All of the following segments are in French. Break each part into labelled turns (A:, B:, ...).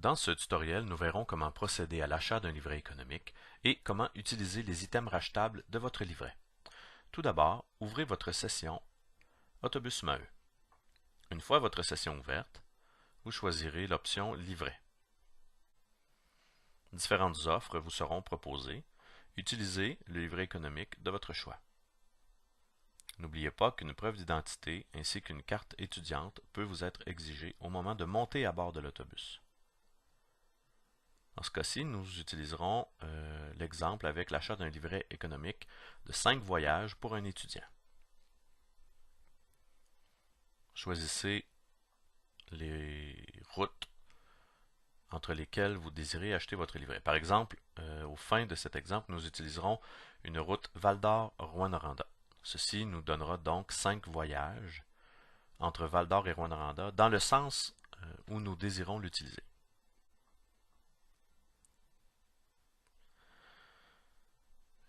A: Dans ce tutoriel, nous verrons comment procéder à l'achat d'un livret économique et comment utiliser les items rachetables de votre livret. Tout d'abord, ouvrez votre session Autobus Maheu. Une fois votre session ouverte, vous choisirez l'option Livret. Différentes offres vous seront proposées. Utilisez le livret économique de votre choix. N'oubliez pas qu'une preuve d'identité ainsi qu'une carte étudiante peut vous être exigée au moment de monter à bord de l'autobus. Dans ce cas-ci, nous utiliserons l'exemple avec l'achat d'un livret économique de 5 voyages pour un étudiant. Choisissez les routes entre lesquelles vous désirez acheter votre livret. Par exemple, au fin de cet exemple, nous utiliserons une route Val-d'Or-Rouyn-Noranda. Ceci nous donnera donc 5 voyages entre Val-d'Or et Rouyn-Noranda dans le sens où nous désirons l'utiliser.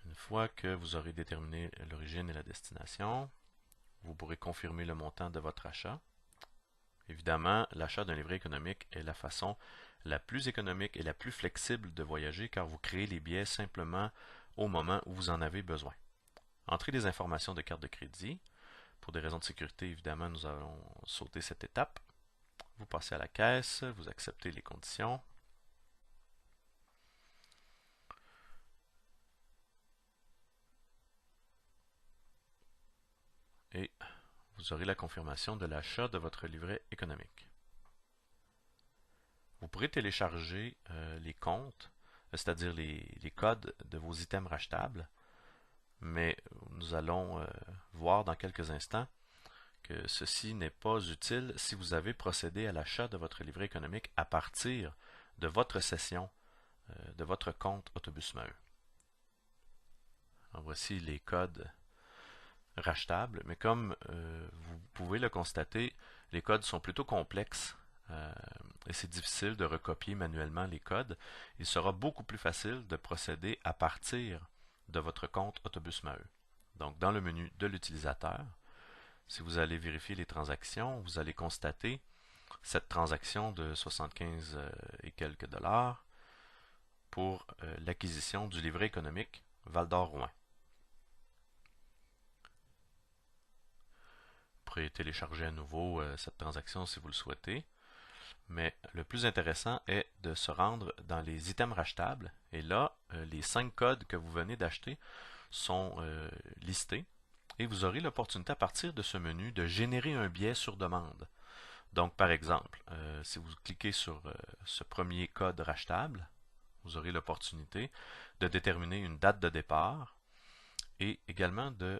A: Une fois que vous aurez déterminé l'origine et la destination, vous pourrez confirmer le montant de votre achat. Évidemment, l'achat d'un livret économique est la façon la plus économique et la plus flexible de voyager car vous créez les billets simplement au moment où vous en avez besoin. Entrez les informations de carte de crédit. Pour des raisons de sécurité, évidemment, nous allons sauter cette étape. Vous passez à la caisse, vous acceptez les conditions. Et vous aurez la confirmation de l'achat de votre livret économique. Vous pourrez télécharger les comptes, c'est-à-dire les codes de vos items rachetables, mais nous allons voir dans quelques instants que ceci n'est pas utile si vous avez procédé à l'achat de votre livret économique à partir de votre session de votre compte Autobus Maheu. Alors voici les codes rachetables, mais comme vous pouvez le constater, les codes sont plutôt complexes et c'est difficile de recopier manuellement les codes. Il sera beaucoup plus facile de procéder à partir de votre compte Autobus Maheu. Donc dans le menu de l'utilisateur, si vous allez vérifier les transactions, vous allez constater cette transaction de 75 et quelques dollars pour l'acquisition du livret économique Val-d'Or-Rouyn. Vous pourrez télécharger à nouveau cette transaction si vous le souhaitez. Mais le plus intéressant est de se rendre dans les items rachetables. Et là, les 5 codes que vous venez d'acheter sont listés. Et vous aurez l'opportunité à partir de ce menu de générer un billet sur demande. Donc par exemple, si vous cliquez sur ce premier code rachetable, vous aurez l'opportunité de déterminer une date de départ et également de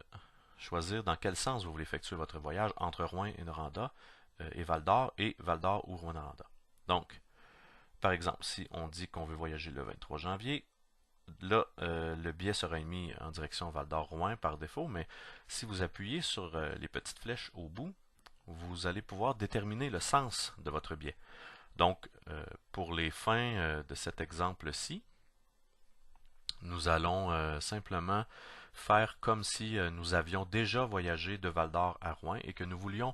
A: choisir dans quel sens vous voulez effectuer votre voyage entre Rouyn et Noranda et Val-d'Or ou Rouyn-Noranda. Donc, par exemple, si on dit qu'on veut voyager le 23 janvier, là, le billet sera émis en direction Val-d'Or-Rouyn par défaut, mais si vous appuyez sur les petites flèches au bout, vous allez pouvoir déterminer le sens de votre billet. Donc, pour les fins de cet exemple-ci, nous allons simplement faire comme si nous avions déjà voyagé de Val-d'Or à Rouyn et que nous voulions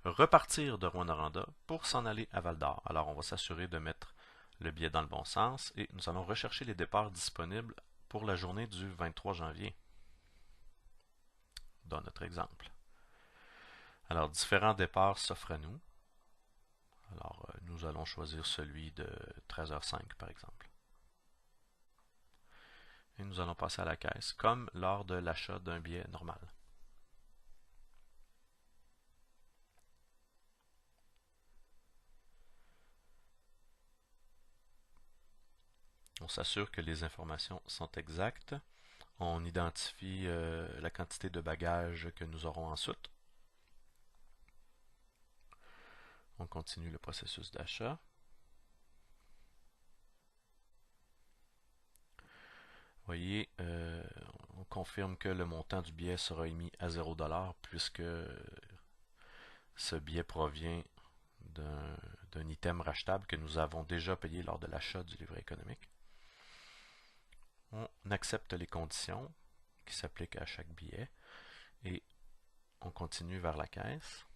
A: repartir de Rouyn-Noranda pour s'en aller à Val-d'Or. Alors, on va s'assurer de mettre le billet dans le bon sens et nous allons rechercher les départs disponibles pour la journée du 23 janvier, dans notre exemple. Alors, différents départs s'offrent à nous. Alors, nous allons choisir celui de 13h05 par exemple. Et nous allons passer à la caisse, comme lors de l'achat d'un billet normal. On s'assure que les informations sont exactes. On identifie la quantité de bagages que nous aurons ensuite. On continue le processus d'achat. Voyez, on confirme que le montant du billet sera émis à 0$ puisque ce billet provient d'un item rachetable que nous avons déjà payé lors de l'achat du livret économique. On accepte les conditions qui s'appliquent à chaque billet et on continue vers la caisse.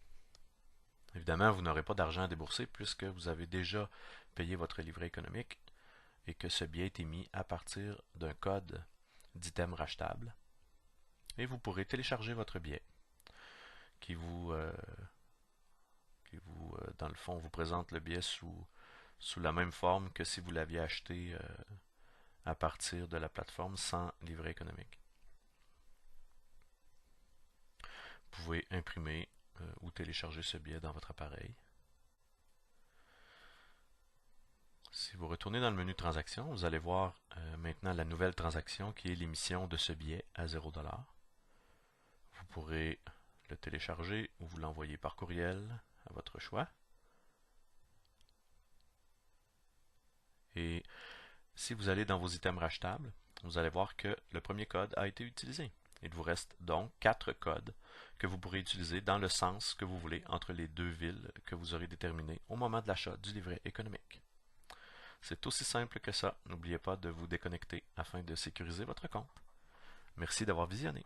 A: Évidemment, vous n'aurez pas d'argent à débourser puisque vous avez déjà payé votre livret économique et que ce billet est émis à partir d'un code d'item rachetable. Et vous pourrez télécharger votre billet qui dans le fond, vous présente le billet sous la même forme que si vous l'aviez acheté à partir de la plateforme sans livret économique. Vous pouvez imprimer ou télécharger ce billet dans votre appareil. Si vous retournez dans le menu Transactions, vous allez voir maintenant la nouvelle transaction qui est l'émission de ce billet à 0$. Vous pourrez le télécharger ou vous l'envoyer par courriel à votre choix. Et si vous allez dans vos items rachetables, vous allez voir que le premier code a été utilisé. Il vous reste donc 4 codes que vous pourrez utiliser dans le sens que vous voulez entre les deux villes que vous aurez déterminées au moment de l'achat du livret économique. C'est aussi simple que ça. N'oubliez pas de vous déconnecter afin de sécuriser votre compte. Merci d'avoir visionné.